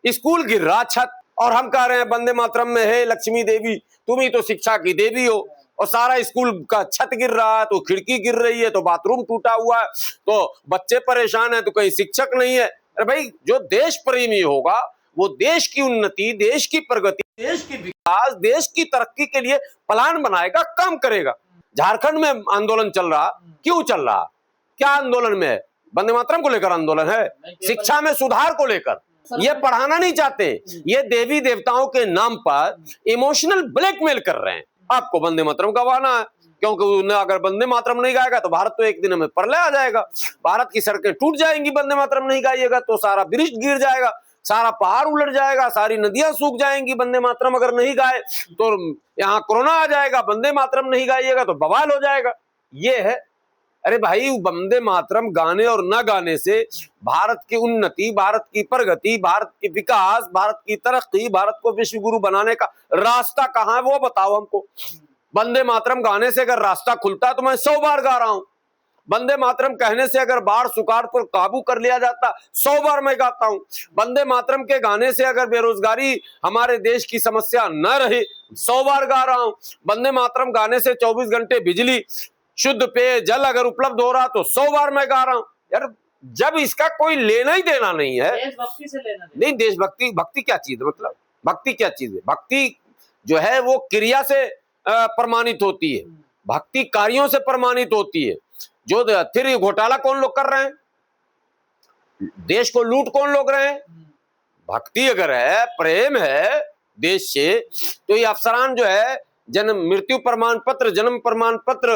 School गिर रहा छत, और हम कह रहे हैं वंदे मातरम में है लक्ष्मी देवी, तुम ही तो शिक्षा की देवी हो, और सारा स्कूल का छत गिर रहा है, तो खिड़की गिर रही है, तो बाथरूम टूटा हुआ है, तो बच्चे परेशान है, तो कहीं शिक्षक नहीं है। अरे भाई, जो देश प्रेमी होगा वो देश की उन्नति, देश की प्रगति, देश की विकास, देश की तरक्की के लिए प्लान बनाएगा, काम करेगा। झारखंड में आंदोलन चल रहा, क्यों चल रहा? क्या आंदोलन में है? वंदे मातरम को लेकर आंदोलन है, शिक्षा में सुधार को लेकर। ये पढ़ाना नहीं चाहते, ये देवी देवताओं के नाम पर इमोशनल ब्लैकमेल कर रहे हैं। आपको वंदे मातरम गवाना है, क्योंकि अगर वंदे मातरम नहीं गाएगा तो भारत तो एक दिन में प्रलय आ जाएगा, भारत की सड़कें टूट जाएंगी। वंदे मातरम नहीं गाइएगा तो सारा ब्रिज गिर जाएगा, सारा पहाड़ उलट जाएगा, सारी नदियां सूख जाएंगी। वंदे मातरम अगर नहीं गाए तो यहाँ कोरोना आ जाएगा, वंदे मातरम नहीं गाइएगा तो बवाल हो जाएगा। ये है। अरे भाई, वंदे मातरम गाने और न गाने से भारत की उन्नति, भारत की प्रगति, भारत की विकास, भारत की तरक्की, भारत को विश्व गुरु बनाने का रास्ता कहाँ है वो बताओ हमको। वंदे मातरम गाने से अगर रास्ता खुलता तो मैं 100 बार गा रहा हूं। वंदे मातरम कहने से अगर बाढ़ सुखाड़ पर काबू कर लिया जाता, 100 बार मैं गाता हूं। वंदे मातरम के गाने से अगर बेरोजगारी हमारे देश की समस्या न रही, 100 बार गा रहा हूं। वंदे मातरम गाने से 24 घंटे बिजली, शुद्ध पेय जल अगर उपलब्ध हो रहा तो 100 बार मैं गा रहा हूं। यार, जब इसका कोई लेना ही देना नहीं है, देशभक्ति से लेना नहीं, देशभक्ति, भक्ति क्या चीज है? मतलब भक्ति क्या चीज है? भक्ति जो है वो क्रिया से प्रमाणित होती है, भक्ति कार्यों से प्रमाणित होती है। जो फिर घोटाला कौन लोग कर रहे हैं, देश को लूट कौन लोग रहे हैं? भक्ति अगर है, प्रेम है देश से, तो ये अफसरान जो है जन्म मृत्यु प्रमाण पत्र, जन्म प्रमाण पत्र,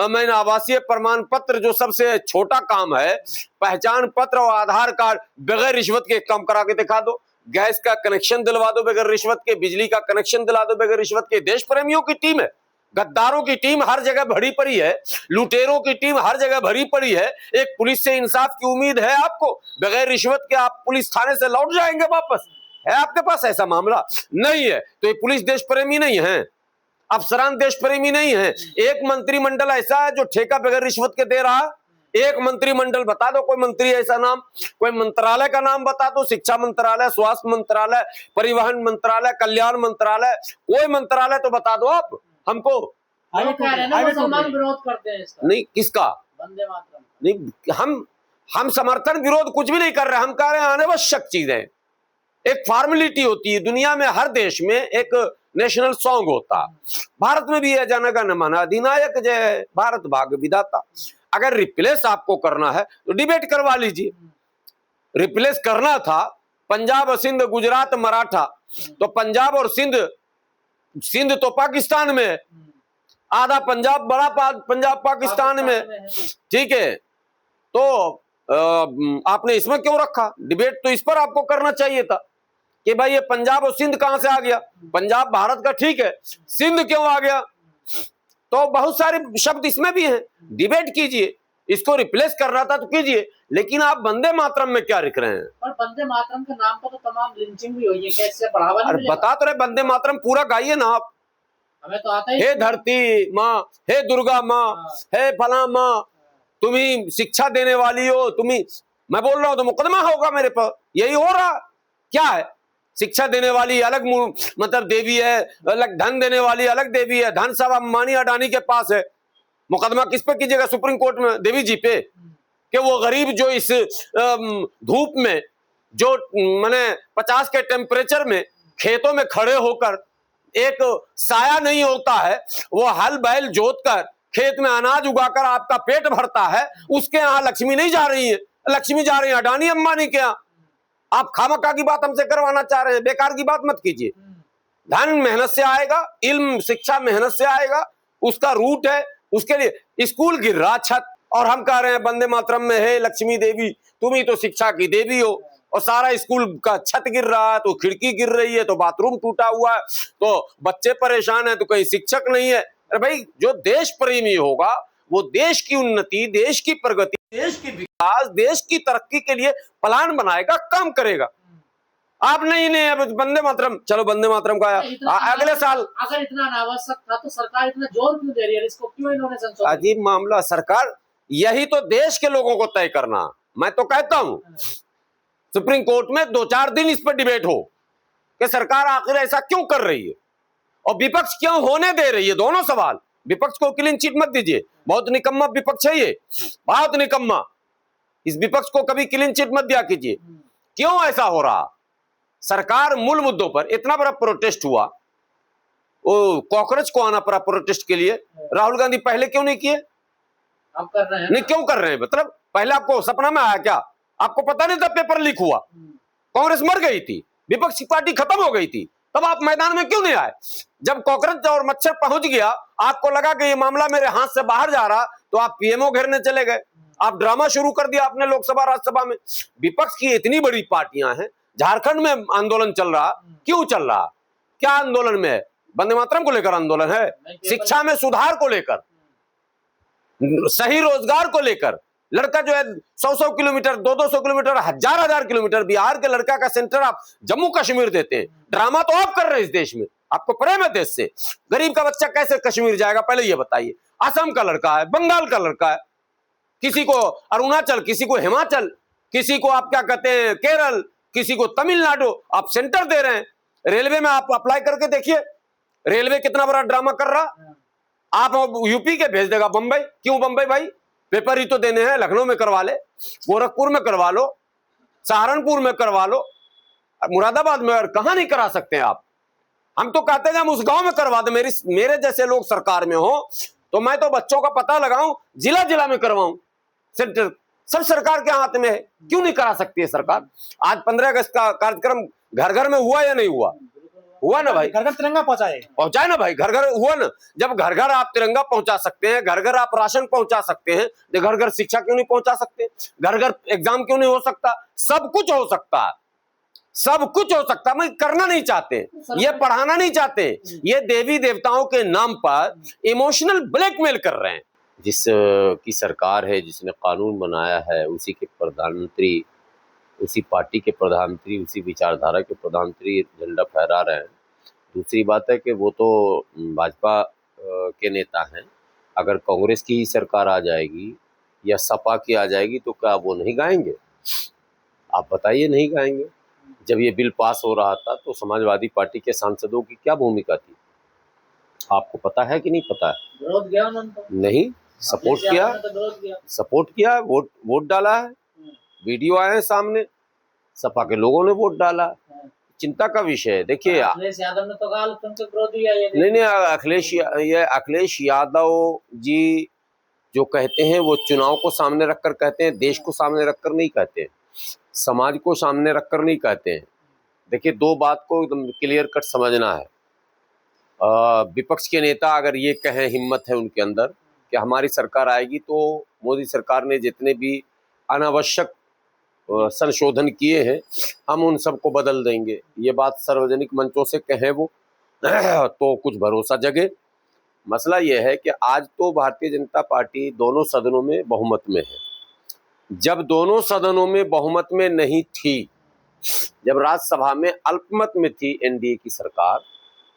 मैंने आवासीय प्रमाण पत्र, जो सबसे छोटा काम है, पहचान पत्र और आधार कार्ड बगैर रिश्वत के काम करा के दिखा दो। गैस का कनेक्शन दिलवा दो बगैर रिश्वत के, बिजली का कनेक्शन दिला दो बगैर रिश्वत के। देश प्रेमियों की टीम है, गद्दारों की टीम हर जगह भरी पड़ी है, लुटेरों की टीम हर जगह भरी पड़ी है। एक पुलिस से इंसाफ की उम्मीद है आपको? बगैर रिश्वत के आप पुलिस थाने से लौट जाएंगे वापस? है आपके पास ऐसा मामला? नहीं है। तो ये पुलिस देश प्रेमी नहीं है, अफसरान देश प्रेमी नहीं है। एक मंत्रिमंडल ऐसा है जो ठेका बगैर रिश्वत के दे रहा है। एक मंत्रिमंडल बता दो, कोई मंत्री ऐसा नाम, कोई मंत्रालय का नाम बता दो, शिक्षा मंत्रालय, स्वास्थ्य मंत्रालय, परिवहन मंत्रालय, कल्याण मंत्रालय, कोई मंत्रालय तो बता दो आप हमको। मुसलमान विरोध करते हैं इसका। नहीं, किसका? वंदे मातरम। नहीं, हम समर्थन विरोध कुछ भी नहीं कर रहे, हम कह रहे हैं अनावश्यक चीजें। एक फॉर्मेलिटी होती है दुनिया में, हर देश में एक नेशनल सॉन्ग होता है। भारत में भी है, जन गण मन अधिनायक जय भारत भाग्य विधाता। अगर रिप्लेस आपको करना है तो डिबेट करवा लीजिए। रिप्लेस करना था पंजाब, सिंध, गुजरात, मराठा, तो पंजाब और सिंध तो पाकिस्तान में है, आधा पंजाब, बड़ा पंजाब पाकिस्तान में, ठीक है। तो आपने इसमें क्यों रखा? डिबेट तो इस पर आपको करना चाहिए था कि भाई ये पंजाब और सिंध कहां से आ गया? पंजाब भारत का ठीक है, सिंध क्यों आ गया? तो बहुत सारे शब्द इसमें भी हैं, डिबेट कीजिए। इसको रिप्लेस करना था तो कीजिए, लेकिन आप वंदे मातरम में क्या लिख रहे हैं? और वंदे मातरम के नाम पर तो तमाम लिंचिंग भी हुई है, कैसे बढ़ावा नहीं मिलेगा? बता तो रहे, वंदे मातरम पूरा गाइए ना आप। हमें तो आता ही। हे धरती माँ, हे दुर्गा माँ, हे फला माँ, तुम ही शिक्षा देने वाली हो, तुम ही, मैं बोल रहा हूं तो मुकदमा होगा मेरे पर। यही हो रहा क्या है? शिक्षा देने वाली अलग मतलब देवी है, अलग धन देने वाली अलग देवी है। धन सब अंबानी अडानी के पास है। मुकदमा किस पे कीजिएगा? सुप्रीम कोर्ट में देवी जी पे, कि वो गरीब जो इस धूप में, जो माने 50 के टेम्परेचर में खेतों में खड़े होकर, एक साया नहीं होता है, वो हल बैल जोत कर खेत में अनाज उगाकर आपका पेट भरता है, उसके यहाँ लक्ष्मी नहीं जा रही है, लक्ष्मी जा रही है अडानी अंबानी के यहाँ। आप खामखा की बात हमसे करवाना चाह रहे हैं, बेकार की बात मत कीजिए। धन मेहनत से आएगा, इल्म शिक्षा मेहनत से आएगा, उसका रूट है। उसके लिए स्कूल गिर रहा छत, और हम कह रहे हैं वंदे मातरम में है लक्ष्मी देवी, तुम ही तो शिक्षा की देवी हो, और सारा स्कूल का छत गिर रहा है, तो खिड़की गिर रही है, तो बाथरूम टूटा हुआ है, तो बच्चे परेशान है, तो कहीं शिक्षक नहीं है। अरे भाई, जो देश प्रेमी होगा वो देश की उन्नति, देश की प्रगति, देश की विकास, देश की तरक्की के लिए प्लान बनाएगा, काम करेगा। आप नहीं वंदे मातरम, चलो वंदे मातरम का अगले साल। अगर इतना अनावश्यक था तो सरकार इतना जोर क्यों दे रही है? इसको क्यों इन्होंने संशोधित? अजीब मामला। सरकार, यही तो देश के लोगों को तय करना, मैं तो कहता हूं। सुप्रीम कोर्ट में 2-4 दिन इस पर डिबेट हो कि सरकार आखिर ऐसा क्यों कर रही है और विपक्ष क्यों होने दे रही है। दोनों सवाल, विपक्ष को क्लीन चिट मत दीजिए, बहुत निकम्मा विपक्ष है ये, बहुत निकम्मा। इस विपक्ष को कभी क्लीन चिट मत दिया कीजिए। क्यों ऐसा हो रहा? सरकार मूल मुद्दों पर इतना बड़ा प्रोटेस्ट हुआ, वो कॉकरोच को आना पड़ा प्रोटेस्ट के लिए। राहुल गांधी पहले क्यों नहीं किए? अब कर रहे हैं। नहीं, क्यों कर रहे हैं? मतलब पहले आपको सपना में आया क्या? आपको पता नहीं था पेपर लीक हुआ, कांग्रेस मर गई थी, विपक्ष की पार्टी खत्म हो गई थी, तब आप मैदान में क्यों नहीं आए? जब कॉकरोच और मच्छर पहुंच गया, आपको लगा कि ये मामला मेरे हाथ से बाहर जा रहा, तो आप पीएमओ घेरने चले गए, आप ड्रामा शुरू कर दिया आपने लोकसभा राज्यसभा में। विपक्ष की इतनी बड़ी पार्टियां हैं, झारखंड में आंदोलन चल रहा, क्यों चल रहा? क्या आंदोलन में है? वंदे मातरम को लेकर आंदोलन है, शिक्षा में सुधार को लेकर, सही रोजगार को लेकर। लड़का जो है 100-100 किलोमीटर, 200-200 किलोमीटर, 1000-1000 किलोमीटर, बिहार के लड़का का सेंटर आप जम्मू कश्मीर देते हैं। ड्रामा तो आप कर रहे हैं इस देश में, आपको प्रेम है देश से। गरीब का बच्चा कैसे कश्मीर जाएगा पहले ये बताइए। असम का लड़का है, बंगाल का लड़का है, किसी को अरुणाचल, किसी को हिमाचल, किसी को आप क्या कहते हैं केरल, किसी को तमिलनाडु, आप सेंटर दे रहे हैं। रेलवे में आप अप्लाई करके देखिए, रेलवे कितना बड़ा ड्रामा कर रहा। आप यूपी के भेज देगा बंबई। क्यों बंबई भाई? पेपर ही तो देने हैं, लखनऊ में करवा ले, गोरखपुर में करवा लो, सहारनपुर में करवा लो, मुरादाबाद में। और कहां नहीं करा सकते हैं आप? हम तो कहते हैं हम उस गांव में करवा दे, मेरे जैसे लोग सरकार में हो तो मैं तो बच्चों का पता लगाऊं, जिला जिला में करवाऊं सेंटर। सब सरकार के हाथ में है, क्यों नहीं करा सकती है सरकार? आज 15 अगस्त का कार्यक्रम घर घर में हुआ या नहीं हुआ? हुआ ना भाई, घर घर तिरंगा पहुंचाए ना भाई, घर घर हुआ ना। जब घर घर आप तिरंगा पहुंचा सकते हैं, घर घर आप राशन पहुंचा सकते हैं, तो घर घर शिक्षा क्यों नहीं पहुंचा सकते? घर घर एग्जाम क्यों नहीं हो सकता? सब कुछ हो सकता है, सब कुछ हो सकता है। मैं करना नहीं चाहते, ये पढ़ाना नहीं चाहते, ये देवी देवताओं के नाम पर इमोशनल ब्लैकमेल कर रहे हैं। जिस की सरकार है, जिसने कानून बनाया है, उसी के प्रधानमंत्री, उसी पार्टी के प्रधानमंत्री, उसी विचारधारा के प्रधानमंत्री झंडा फहरा रहे हैं। दूसरी बात है कि वो तो भाजपा के नेता हैं। अगर कांग्रेस की ही सरकार आ जाएगी या सपा की आ जाएगी तो क्या वो नहीं गाएंगे? आप बताइए, नहीं गाएंगे? जब ये बिल पास हो रहा था तो समाजवादी पार्टी के सांसदों की क्या भूमिका थी? आपको पता है कि नहीं पता है? विरोध किया उन्होंने, नहीं, सपोर्ट किया, वोट डाला है, वीडियो आए हैं सामने, सपा के लोगों ने वोट डाला। चिंता का विषय है। देखिए, अखिलेश यादव ने तो कहा लोकतंत्र विरोधी है ये। नहीं, अखिलेश यादव जी जो कहते हैं वो चुनाव को सामने रखकर कहते हैं, देश को सामने रखकर नहीं कहते हैं, समाज को सामने रखकर नहीं कहते हैं। देखिए, दो बात को एकदम क्लियर कट समझना है। विपक्ष के नेता अगर ये कहें, हिम्मत है उनके अंदर कि हमारी सरकार आएगी तो मोदी सरकार ने जितने भी अनावश्यक संशोधन किए हैं हम उन सबको बदल देंगे, ये बात सार्वजनिक मंचों से कहें वो तो कुछ भरोसा जगे। मसला ये है कि आज तो भारतीय जनता पार्टी दोनों सदनों में बहुमत में है। जब दोनों सदनों में बहुमत में नहीं थी, जब राज्यसभा में अल्पमत में थी एनडीए की सरकार,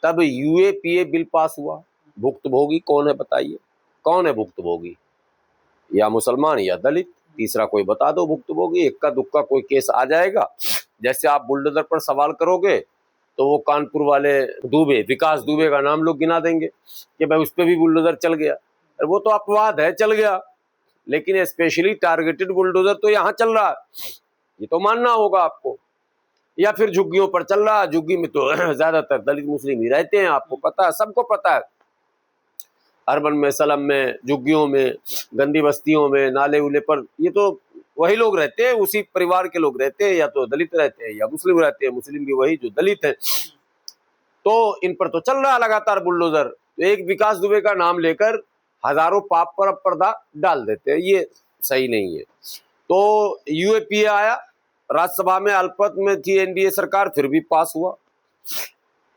तब यूएपीए बिल पास हुआ। भुक्तभोगी कौन है बताइए? कौन है भुक्तभोगी? या मुसलमान या दलित, तीसरा कोई बता दो भुक्तभोगी। इक्का दुक्का कोई केस आ जाएगा। जैसे आप बुलडोजर पर सवाल करोगे तो वो कानपुर वाले दुबे, विकास दुबे का नाम लोग गिना देंगे कि भाई उस पर भी बुलडोजर चल गया। वो तो अपवाद है, चल गया, लेकिन स्पेशली टारगेटेड बुलडोजर तो यहाँ चल रहा है, ये तो मानना होगा आपको। या फिर झुग्गियों पर चल रहा है, झुग्गी में तो ज्यादातर दलित मुस्लिम ही रहते हैं, आपको पता है, सबको पता है। अर्बन में, सलम में, झुग्गियों में, गंदी बस्तियों में, नाले उले पर ये तो वही लोग रहते हैं, उसी परिवार के लोग रहते हैं, या तो दलित रहते हैं या मुस्लिम रहते हैं, मुस्लिम भी वही जो दलित है। तो इन पर तो चल रहा लगातार बुलडोजर। तो एक विकास दुबे का नाम लेकर हजारों पाप पर पर्दा डाल देते हैं, ये सही नहीं है। तो यूएपीए आया, राज्यसभा में अल्पमत में थी एनडीए सरकार, फिर भी पास हुआ।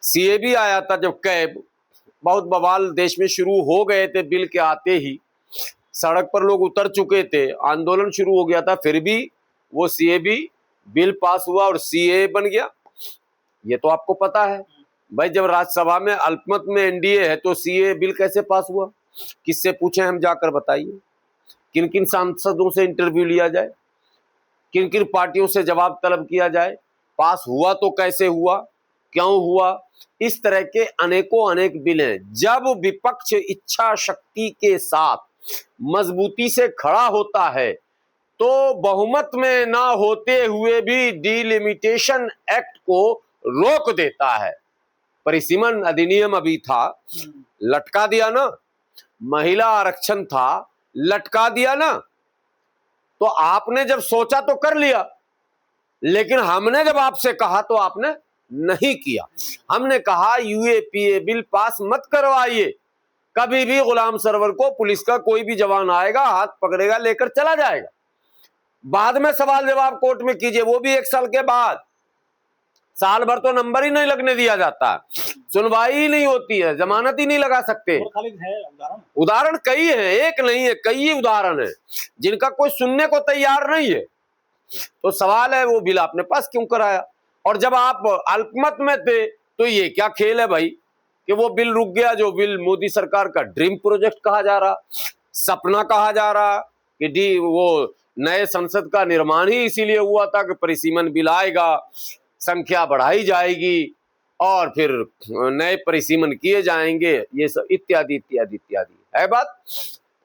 सीए भी आया था, जब कैब, बहुत बवाल देश में शुरू हो गए थे बिल के आते ही, सड़क पर लोग उतर चुके थे, आंदोलन शुरू हो गया था, फिर भी वो सीए भी बिल पास हुआ और सीए बन गया। ये तो आपको पता है भाई। जब राज्यसभा में अल्पमत में एनडीए है तो सीए बिल कैसे पास हुआ? किससे पूछे हम जाकर, बताइए। किन किन सांसदों से इंटरव्यू लिया जाए? किन किन पार्टियों से जवाब तलब किया जाए, पास हुआ तो कैसे हुआ, क्यों हुआ, इस तरह के अनेकों अनेक बिल हैं। जब विपक्ष इच्छा शक्ति के साथ मजबूती से खड़ा होता है तो बहुमत में ना होते हुए भी डिलिमिटेशन एक्ट को रोक देता है। परिसीमन अधिनियम अभी था, लटका दिया ना। महिला आरक्षण था, लटका दिया ना। तो आपने जब सोचा तो कर लिया, लेकिन हमने जब आपसे कहा तो आपने नहीं किया। हमने कहा यूएपीए बिल पास मत करवाइए। कभी भी गुलाम सरवर को पुलिस का कोई भी जवान आएगा, हाथ पकड़ेगा, लेकर चला जाएगा। बाद में सवाल जवाब कोर्ट में कीजिए, वो भी 1 साल के बाद। साल भर तो नंबर ही नहीं लगने दिया जाता, सुनवाई ही नहीं होती है, जमानत ही नहीं लगा सकते। उदाहरण कई हैं, एक नहीं है, कई उदाहरण है जिनका कोई सुनने को तैयार नहीं है। तो सवाल है वो बिल आपने पास क्यों कराया? और जब आप अल्पमत में थे तो ये क्या खेल है भाई कि वो बिल रुक गया, जो बिल मोदी सरकार का ड्रीम प्रोजेक्ट कहा जा रहा, सपना कहा जा रहा कि वो नए संसद का निर्माण ही इसीलिए हुआ था कि परिसीमन बिल आएगा, संख्या बढ़ाई जाएगी और फिर नए परिसीमन किए जाएंगे, ये सब इत्यादि इत्यादि इत्यादि है बात।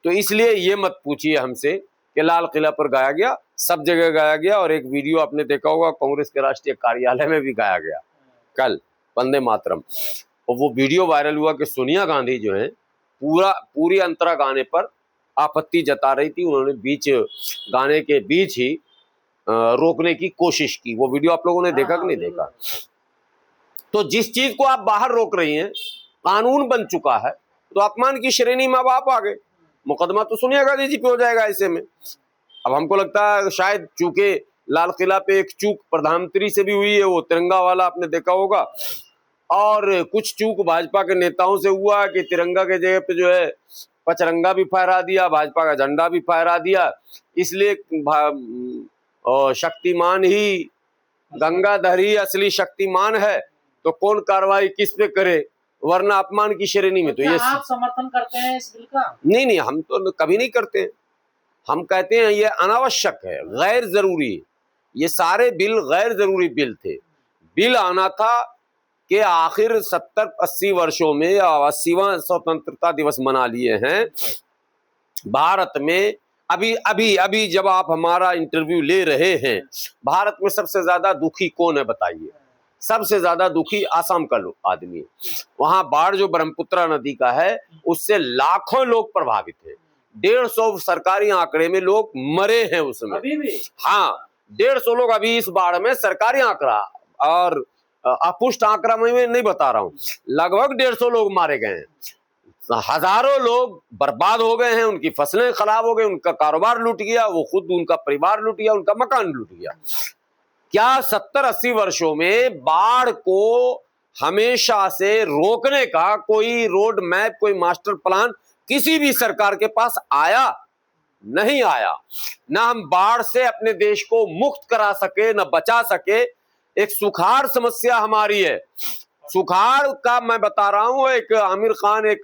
तो इसलिए ये मत पूछिए हमसे कि लाल किला पर गाया गया, सब जगह गाया गया। और एक वीडियो आपने देखा होगा, कांग्रेस के राष्ट्रीय कार्यालय में भी गाया गया कल, वंदे मातरम। और वो वीडियो वायरल हुआ कि सोनिया गांधी जो है पूरी अंतरा गाने पर आपत्ति जता रही थी। उन्होंने गाने के बीच ही रोकने की कोशिश की। वो वीडियो आप लोगों ने देखा कि नहीं देखा? तो जिस चीज को आप बाहर रोक रही हैं, कानून बन चुका है, तो अपमान की श्रेणी में अब आप आ गए। मुकदमा तो सोनिया गांधी जी पे हो जाएगा ऐसे में। अब हमको लगता है शायद चूंकि लाल किला पे एक चूक प्रधानमंत्री से भी हुई है, वो तिरंगा वाला आपने देखा होगा, और कुछ चूक भाजपा के नेताओं से हुआ कि तिरंगा के जगह पे जो है पचरंगा भी फहरा दिया, भाजपा का झंडा भी फहरा दिया। इसलिए शक्तिमान ही, गंगाधर ही असली शक्तिमान है, तो कौन कार्रवाई किस पे करे, वरना अपमान की श्रेणी में। तो ये आप समर्थन करते हैं इस बिल का? नहीं, हम तो कभी नहीं करते हैं। हम कहते हैं ये अनावश्यक है, गैर जरूरी है। ये सारे बिल गैर जरूरी बिल थे। बिल आना था कि आखिर 70-80 वर्षों में 80वां स्वतंत्रता दिवस मना लिए हैं भारत में। अभी जब आप हमारा इंटरव्यू ले रहे हैं, भारत में सबसे ज्यादा दुखी कौन है बताइए? सबसे ज्यादा दुखी आसाम का आदमी है। वहां बाढ़ जो ब्रह्मपुत्र नदी का है, उससे लाखों लोग प्रभावित हैं। 150 सरकारी आंकड़े में लोग मरे हैं उसमें अभी भी। हाँ, 150 लोग अभी इस बाढ़ में, सरकारी आंकड़ा, और अपुष्ट आंकड़ा में नहीं बता रहा हूं, लगभग 150 लोग मारे गए हैं। हजारों लोग बर्बाद हो गए हैं, उनकी फसलें खराब हो गई, उनका कारोबार लूट गया, वो खुद, उनका परिवार लूट गया, उनका मकान लूट गया। क्या 70-80 वर्षों में बाढ़ को हमेशा से रोकने का कोई रोड मैप, कोई मास्टर प्लान किसी भी सरकार के पास आया? नहीं आया। ना हम बाढ़ से अपने देश को मुक्त करा सके, न बचा सके। एक सुखाड़ समस्या हमारी है। सुखाड़ का मैं बता रहा हूं, एक आमिर खान एक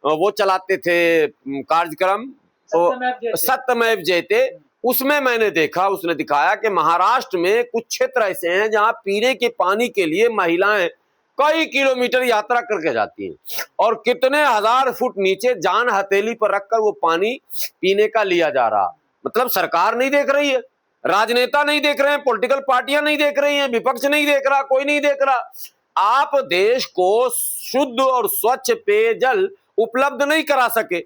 वो चलाते थे कार्यक्रम, सत्यमेव जयते, उसमें मैंने देखा, उसने दिखाया कि महाराष्ट्र में कुछ क्षेत्र ऐसे हैं जहां पीने के पानी के लिए महिलाएं कई किलोमीटर यात्रा करके जाती हैं, और कितने हजार फुट नीचे जान हथेली पर रखकर वो पानी पीने का लिया जा रहा। मतलब सरकार नहीं देख रही है, राजनेता नहीं देख रहे हैं, पॉलिटिकल पार्टियां नहीं देख रही हैं, विपक्ष नहीं देख रहा, कोई नहीं देख रहा। आप देश को शुद्ध और स्वच्छ पेयजल उपलब्ध नहीं करा सके।